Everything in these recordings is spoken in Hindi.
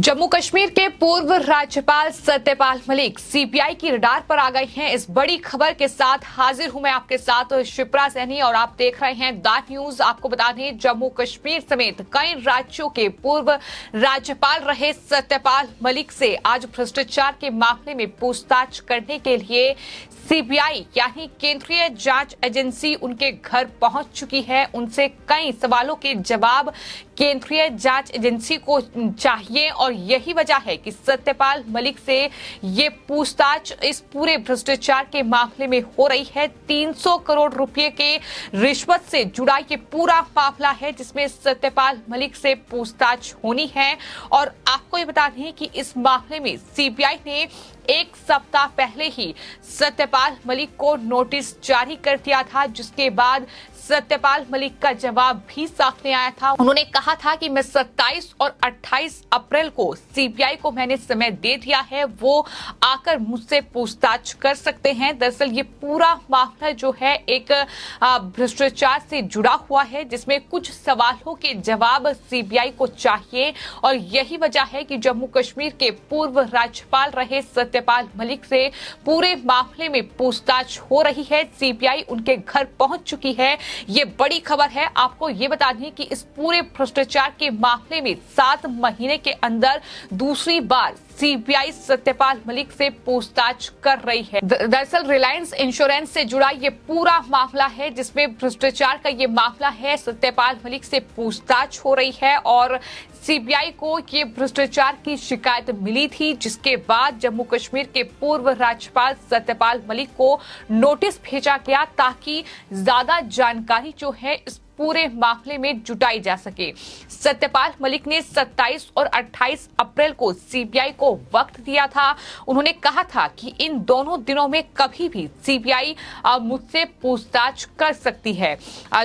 जम्मू कश्मीर के पूर्व राज्यपाल सत्यपाल मलिक सीबीआई की रडार पर आ गए हैं। इस बड़ी खबर के साथ हाजिर हूं मैं आपके साथ शिप्रा सैनी और आप देख रहे हैं द न्यूज। आपको बता दें जम्मू कश्मीर समेत कई राज्यों के पूर्व राज्यपाल रहे सत्यपाल मलिक से आज भ्रष्टाचार के मामले में पूछताछ करने के लिए सीबीआई यानी केंद्रीय जांच एजेंसी उनके घर पहुंच चुकी है। उनसे कई सवालों के जवाब केंद्रीय जांच एजेंसी को चाहिए और यही वजह है कि सत्यपाल मलिक से ये पूछताछ इस पूरे भ्रष्टाचार के मामले में हो रही है। 300 करोड़ रुपए के रिश्वत से जुड़ा ये पूरा मामला है जिसमें सत्यपाल मलिक से पूछताछ होनी है। और आपको ये बता दें कि इस मामले में सीबीआई ने एक सप्ताह पहले ही सत्यपाल मलिक को नोटिस जारी कर दिया था, जिसके बाद सत्यपाल मलिक का जवाब भी सामने आया था। उन्होंने कहा था कि मैं 27 और 28 अप्रैल को सीबीआई को मैंने समय दे दिया है, वो आकर मुझसे पूछताछ कर सकते हैं। दरअसल ये पूरा मामला जो है एक भ्रष्टाचार से जुड़ा हुआ है जिसमें कुछ सवालों के जवाब सीबीआई को चाहिए और यही वजह है कि जम्मू कश्मीर के पूर्व राज्यपाल रहे सत्यपाल मलिक से पूरे मामले में पूछताछ हो रही है। सीबीआई उनके घर पहुंच चुकी है। ये बड़ी खबर है। आपको ये बता दें कि इस पूरे भ्रष्टाचार के मामले में 7 महीने के अंदर दूसरी बार सीबीआई सत्यपाल मलिक से पूछताछ कर रही है। दरअसल रिलायंस इंश्योरेंस से जुड़ा ये पूरा मामला है जिसमें भ्रष्टाचार का ये मामला है। सत्यपाल मलिक से पूछताछ हो रही है और सीबीआई को ये भ्रष्टाचार की शिकायत मिली थी, जिसके बाद जम्मू कश्मीर के पूर्व राज्यपाल सत्यपाल मलिक को नोटिस भेजा गया ताकि ज्यादा जानकारी जो है इस पूरे मामले में जुटाई जा सके। सत्यपाल मलिक ने 27 और 28 अप्रैल को सीबीआई को वक्त दिया था। उन्होंने कहा था कि इन दोनों दिनों में कभी भी सीबीआई मुझसे पूछताछ कर सकती है।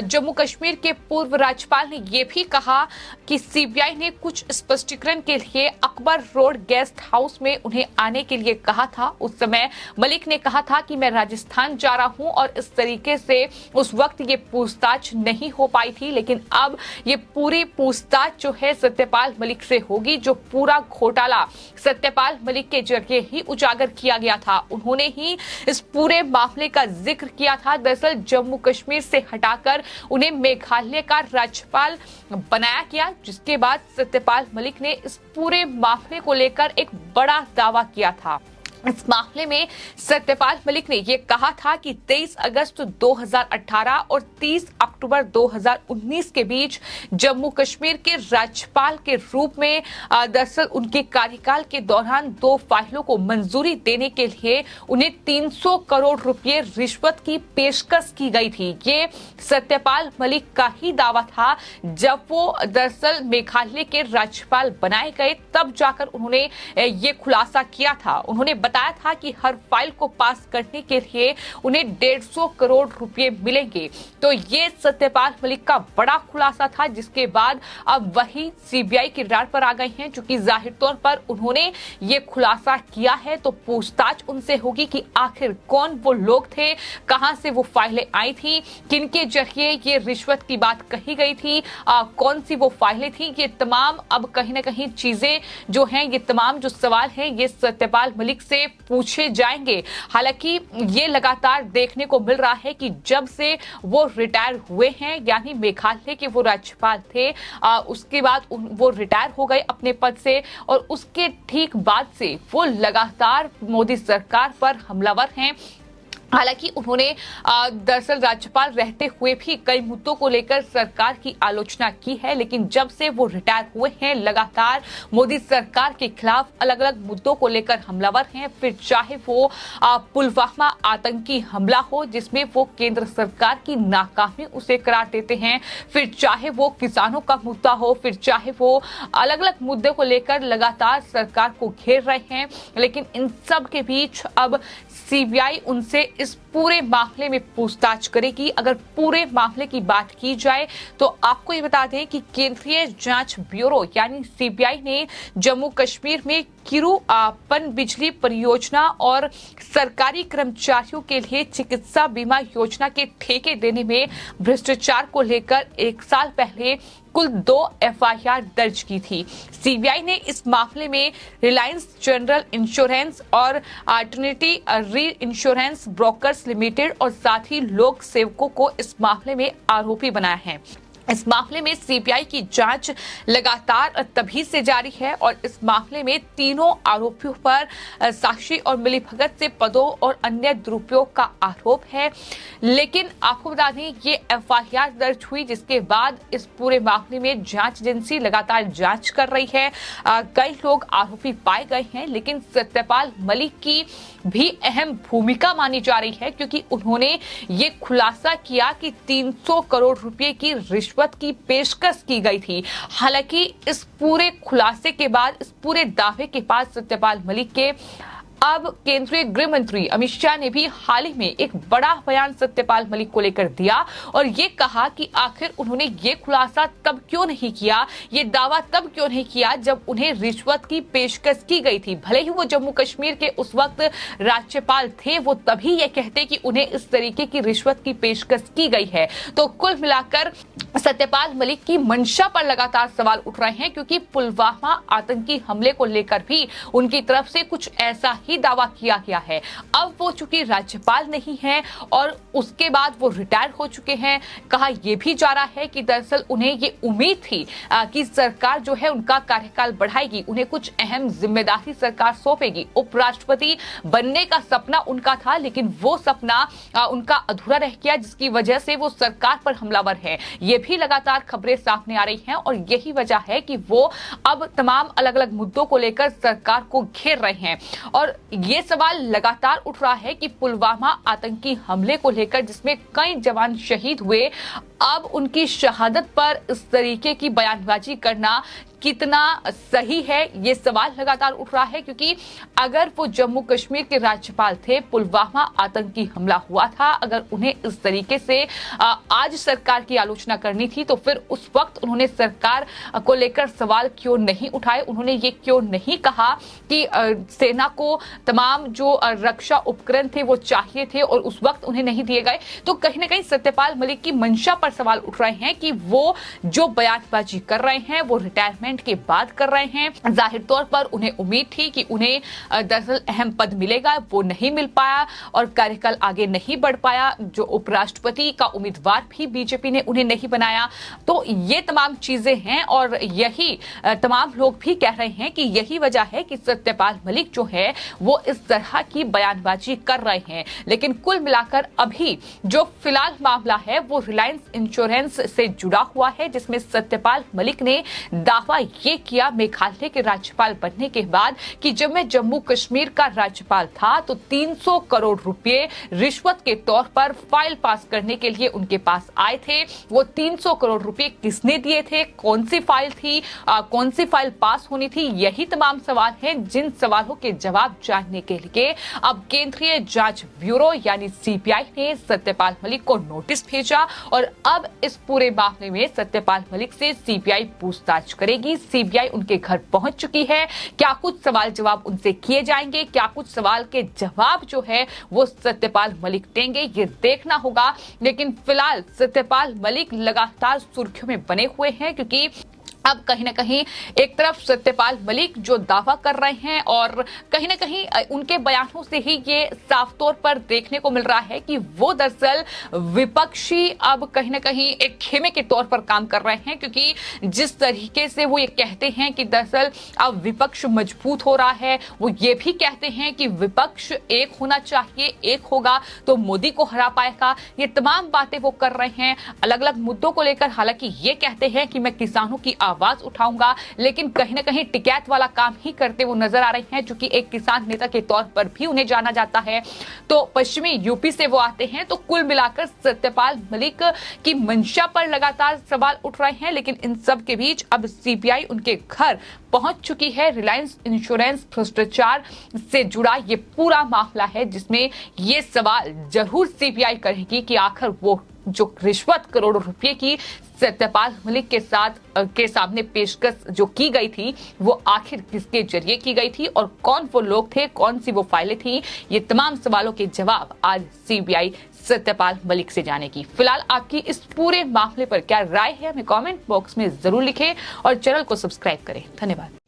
जम्मू कश्मीर के पूर्व राज्यपाल ने यह भी कहा कि सीबीआई ने कुछ स्पष्टीकरण के लिए अकबर रोड गेस्ट हाउस में उन्हें आने के लिए कहा था। उस समय मलिक ने कहा था कि मैं राजस्थान जा रहा हूं और इस तरीके से उस वक्त ये पूछताछ नहीं हो पाई थी, लेकिन अब ये पूरी पूछताछ जो है सत्यपाल मलिक से होगी। जो पूरा घोटाला सत्यपाल मलिक के जरिए ही उजागर किया गया था, उन्होंने ही इस पूरे मामले का जिक्र किया था। दरअसल जम्मू कश्मीर से हटाकर उन्हें मेघालय का राज्यपाल बनाया गया, जिसके बाद सत्यपाल मलिक ने इस पूरे मामले को लेकर एक बड़ा दावा किया था। इस मामले में सत्यपाल मलिक ने यह कहा था कि 23 अगस्त 2018 और 30 अक्टूबर 2019 के बीच जम्मू कश्मीर के राज्यपाल के रूप में दरअसल उनके कार्यकाल के दौरान 2 फाइलों को मंजूरी देने के लिए उन्हें 300 करोड़ रुपए रिश्वत की पेशकश की गई थी। ये सत्यपाल मलिक का ही दावा था। जब वो दरअसल मेघालय के राज्यपाल बनाए गए तब जाकर उन्होंने ये खुलासा किया था। उन्होंने बताया था कि हर फाइल को पास करने के लिए उन्हें 150 करोड़ रुपए मिलेंगे। तो ये सत्यपाल मलिक का बड़ा खुलासा था, जिसके बाद अब वही सीबीआई की रडार पर आ गए हैं। चूंकि जाहिर तौर पर उन्होंने ये खुलासा किया है तो पूछताछ उनसे होगी कि आखिर कौन वो लोग थे, कहां से वो फाइलें आई थी, किनके जरिए ये रिश्वत की बात कही गई थी, कौन सी वो फाइलें थी। ये तमाम अब कहीं ना कहीं चीजें जो हैं, ये तमाम जो सवाल हैं, ये सत्यपाल मलिक से पूछे जाएंगे। हालांकि ये लगातार देखने को मिल रहा है कि जब से वो रिटायर हुए हैं, यानी मेघालय के वो राज्यपाल थे, उसके बाद वो रिटायर हो गए अपने पद से और उसके ठीक बाद से वो लगातार मोदी सरकार पर हमलावर हैं। हालांकि उन्होंने दरअसल राज्यपाल रहते हुए भी कई मुद्दों को लेकर सरकार की आलोचना की है, लेकिन जब से वो रिटायर हुए हैं लगातार मोदी सरकार के खिलाफ अलग अलग मुद्दों को लेकर हमलावर हैं। फिर चाहे वो पुलवामा आतंकी हमला हो जिसमें वो केंद्र सरकार की नाकामी उसे करार देते हैं, फिर चाहे वो किसानों का मुद्दा हो, फिर चाहे वो अलग अलग मुद्दे को लेकर लगातार सरकार को घेर रहे हैं। लेकिन इन सब के बीच अब सीबीआई उनसे इस पूरे मामले में पूछताछ करेगी। अगर पूरे मामले की बात की जाए तो आपको ये बता दें कि केंद्रीय जांच ब्यूरो यानी सीबीआई ने जम्मू कश्मीर में किरू पन बिजली परियोजना और सरकारी कर्मचारियों के लिए चिकित्सा बीमा योजना के ठेके देने में भ्रष्टाचार को लेकर 1 साल पहले कुल 2 एफआईआर दर्ज की थी। सीबीआई ने इस मामले में रिलायंस जनरल इंश्योरेंस और ट्रिनिटी री इंश्योरेंस ब्रोकर्स लिमिटेड और साथ ही लोक सेवकों को इस मामले में आरोपी बनाया है। इस मामले में सीबीआई की जांच लगातार तभी से जारी है और इस मामले में तीनों आरोपियों पर साक्षी और मिलीभगत से पदों और अन्य दुरुपयोग का आरोप है। लेकिन आपको बता दें ये एफआईआर दर्ज हुई जिसके बाद इस पूरे मामले में जांच एजेंसी लगातार जांच कर रही है। कई लोग आरोपी पाए गए हैं लेकिन सत्यपाल मलिक की भी अहम भूमिका मानी जा रही है क्योंकि उन्होंने ये खुलासा किया कि 300 करोड़ रुपए की रिश्वत की पेशकश की गई थी। हालांकि इस पूरे खुलासे के बाद, इस पूरे दावे के बाद सत्यपाल मलिक के अब केंद्रीय गृह मंत्री अमित शाह ने भी हाल ही में एक बड़ा बयान सत्यपाल मलिक को लेकर दिया और ये कहा कि आखिर उन्होंने ये खुलासा तब क्यों नहीं किया, ये दावा तब क्यों नहीं किया जब उन्हें रिश्वत की पेशकश की गई थी। भले ही वो जम्मू कश्मीर के उस वक्त राज्यपाल थे, वो तभी ये कहते कि उन्हें इस तरीके की रिश्वत की पेशकश की गई है। तो कुल मिलाकर सत्यपाल मलिक की मंशा पर लगातार सवाल उठ रहे हैं क्योंकि पुलवामा आतंकी हमले को लेकर भी उनकी तरफ से कुछ ऐसा ही दावा किया गया है। अब वो चूंकि राज्यपाल नहीं है और उसके बाद वो रिटायर हो चुके हैं, कहा यह भी जा रहा है कि दरअसल उन्हें ये उम्मीद थी कि सरकार जो है उनका कार्यकाल बढ़ाएगी, उन्हें कुछ अहम जिम्मेदारी सरकार सौंपेगी। उपराष्ट्रपति बनने का सपना उनका था लेकिन वो सपना उनका अधूरा रह गया जिसकी वजह से वो सरकार पर हमलावर है। ये भी लगातार खबरें सामने आ रही हैं और यही वजह है कि वो अब तमाम अलग अलग मुद्दों को लेकर सरकार को घेर रहे हैं। और ये सवाल लगातार उठ रहा है कि पुलवामा आतंकी हमले को लेकर जिसमें कई जवान शहीद हुए, अब उनकी शहादत पर इस तरीके की बयानबाजी करना कितना सही है, ये सवाल लगातार उठ रहा है क्योंकि अगर वो जम्मू कश्मीर के राज्यपाल थे, पुलवामा आतंकी हमला हुआ था, अगर उन्हें इस तरीके से आज सरकार की आलोचना करनी थी तो फिर उस वक्त उन्होंने सरकार को लेकर सवाल क्यों नहीं उठाए, उन्होंने ये क्यों नहीं कहा कि सेना को तमाम जो रक्षा उपकरण थे वो चाहिए थे और उस वक्त उन्हें नहीं दिए गए। तो कहीं ना कहीं सत्यपाल मलिक की मंशा पर सवाल उठ रहे हैं कि वो जो बयानबाजी कर रहे हैं वो रिटायरमेंट के बाद कर रहे हैं। जाहिर तौर पर उन्हें उम्मीद थी कि उन्हें दरअसल अहम पद मिलेगा, वो नहीं मिल पाया और कार्यकाल आगे नहीं बढ़ पाया। जो उपराष्ट्रपति का उम्मीदवार भी बीजेपी ने उन्हें नहीं बनाया। तो ये तमाम चीजें हैं और यही तमाम लोग भी कह रहे हैं कि यही वजह है कि सत्यपाल मलिक जो है वो इस तरह की बयानबाजी कर रहे हैं। लेकिन कुल मिलाकर अभी जो फिलहाल मामला है वो रिलायंस इंश्योरेंस से जुड़ा हुआ है जिसमें सत्यपाल मलिक ने दावा ये किया मेघालय के राज्यपाल बनने के बाद कि जब मैं जम्मू कश्मीर का राज्यपाल था तो 300 करोड़ रुपए रिश्वत के तौर पर फाइल पास करने के लिए उनके पास आए थे। वो 300 करोड़ रुपए किसने दिए थे, कौन सी फाइल थी, कौन सी फाइल पास होनी थी, यही तमाम सवाल हैं जिन सवालों के जवाब जानने के लिए अब केंद्रीय जांच ब्यूरो यानी सीबीआई ने सत्यपाल मलिक को नोटिस भेजा और अब इस पूरे मामले में सत्यपाल मलिक से सीबीआई पूछताछ करेगी। सीबीआई उनके घर पहुंच चुकी है। क्या कुछ सवाल जवाब उनसे किए जाएंगे, क्या कुछ सवाल के जवाब जो है वो सत्यपाल मलिक देंगे, ये देखना होगा। लेकिन फिलहाल सत्यपाल मलिक लगातार सुर्खियों में बने हुए हैं क्योंकि अब कहीं ना कहीं एक तरफ सत्यपाल मलिक जो दावा कर रहे हैं और कहीं ना कहीं उनके बयानों से ही ये साफ तौर पर देखने को मिल रहा है कि वो दरअसल विपक्षी अब कहीं ना कहीं एक खेमे के तौर पर काम कर रहे हैं क्योंकि जिस तरीके से वो ये कहते हैं कि दरअसल अब विपक्ष मजबूत हो रहा है, वो ये भी कहते हैं कि विपक्ष एक होना चाहिए, एक होगा तो मोदी को हरा पाएगा। ये तमाम बातें वो कर रहे हैं अलग अलग मुद्दों को लेकर। हालांकि ये कहते हैं कि मैं किसानों की आवाज उठाऊंगा, लेकिन कहीं ना कहीं टिकैत वाला काम ही करते वो नजर आ रहे हैं। चूंकि एक किसान नेता के तौर पर भी उन्हें जाना जाता है, तो पश्चिमी यूपी से वो आते हैं। तो कुल मिलाकर सत्यपाल मलिक की मंशा पर लगातार सवाल उठ रहे हैं, लेकिन इन सब के बीच अब सीबीआई उनके घर पहुंच चुकी है। रिलायंस इंश्योरेंस भ्रष्टाचार से जुड़ा ये पूरा मामला है, जिसमें ये सवाल जरूर सीबीआई करेगी कि आखिर वो जो रिश्वत करोड़ों रुपए की सत्यपाल मलिक के सामने पेशकश जो की गई थी, वो आखिर किसके जरिए की गई थी और कौन वो लोग थे, कौन सी वो फाइलें थी। ये तमाम सवालों के जवाब आज सीबीआई सत्यपाल मलिक से जानेगी। फिलहाल आपकी इस पूरे मामले पर क्या राय है, हमें कमेंट बॉक्स में जरूर लिखें और चैनल को सब्सक्राइब करें। धन्यवाद।